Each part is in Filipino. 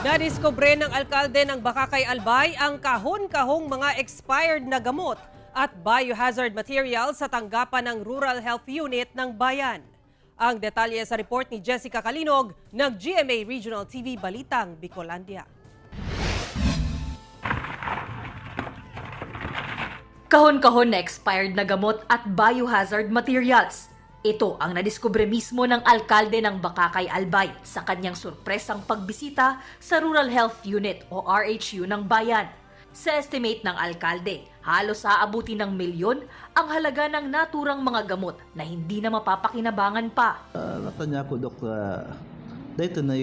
Nadiskubre ng alkalde ng Bakakay Albay ang kahon-kahong mga expired na gamot at biohazard material sa tanggapan ng Rural Health Unit ng bayan. Ang detalye sa report ni Jessica Kalinog ng GMA Regional TV Balitang Bicolandia. Kahon-kahon na expired na gamot at biohazard materials. Ito ang nadiskubre mismo ng alkalde ng Bakakay Albay sa kanyang surpresang pagbisita sa Rural Health Unit o RHU ng bayan. Sa estimate ng alkalde, halos aabuti ng milyon ang halaga ng naturang mga gamot na hindi na mapapakinabangan pa. Natanya ko, Dok, dito na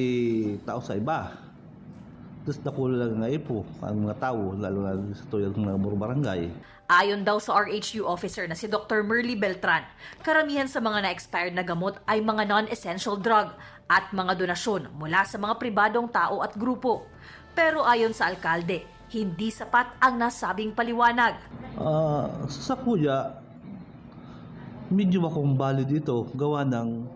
tao sa iba. Tapos nakulo lang nga ipo ang mga tao, lalo na sa tuyang mga barangay. Ayon daw sa RHU officer na si Dr. Merly Beltran, karamihan sa mga na-expired na gamot ay mga non-essential drug at mga donasyon mula sa mga pribadong tao at grupo. Pero ayon sa alkalde, hindi sapat ang nasabing paliwanag. Sa kuya, medyo akong bali dito, gawa ng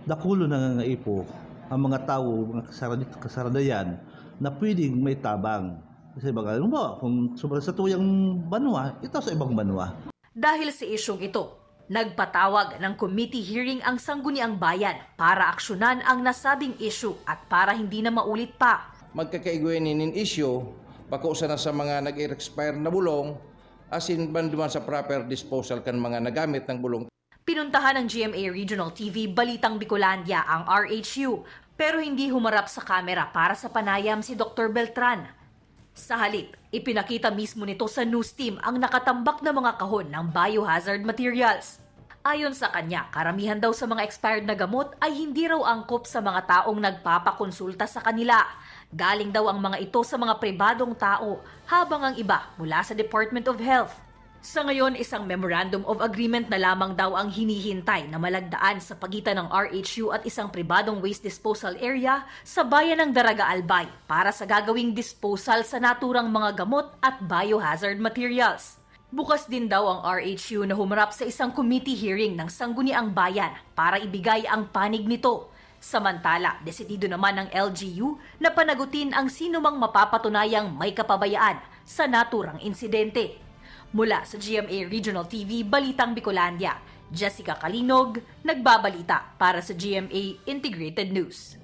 nakulo na nga ipo ang mga tao, mga kasaradayan, na pwedeng may tabang. Kasi baka, kung sobrang sa tuyang banwa, ito sa ibang banwa. Dahil sa isyong ito, nagpatawag ng committee hearing ang Sangguniang Bayan para aksyonan ang nasabing issue at para hindi na maulit pa. Magkakaigwinin issue, bako na sa mga nag-expire na bulong, asin banduman sa proper disposal kan mga nagamit ng bulong. Pinuntahan ng GMA Regional TV Balitang Bicolandia ang RHU pero hindi humarap sa kamera para sa panayam si Dr. Beltran. Sa halip, ipinakita mismo nito sa news team ang nakatambak na mga kahon ng biohazard materials. Ayon sa kanya, karamihan daw sa mga expired na gamot ay hindi raw angkop sa mga taong nagpapakonsulta sa kanila. Galing daw ang mga ito sa mga pribadong tao, habang ang iba mula sa Department of Health. Sa ngayon, isang Memorandum of Agreement na lamang daw ang hinihintay na malagdaan sa pagitan ng RHU at isang pribadong waste disposal area sa bayan ng Daraga Albay para sa gagawing disposal sa naturang mga gamot at biohazard materials. Bukas din daw ang RHU na humarap sa isang committee hearing ng Sangguniang Bayan para ibigay ang panig nito. Samantala, desidido naman ng LGU na panagutin ang sinumang mapapatunayang may kapabayaan sa naturang insidente. Mula sa GMA Regional TV Balitang Bicolandia, Jessica Kalinog, nagbabalita para sa GMA Integrated News.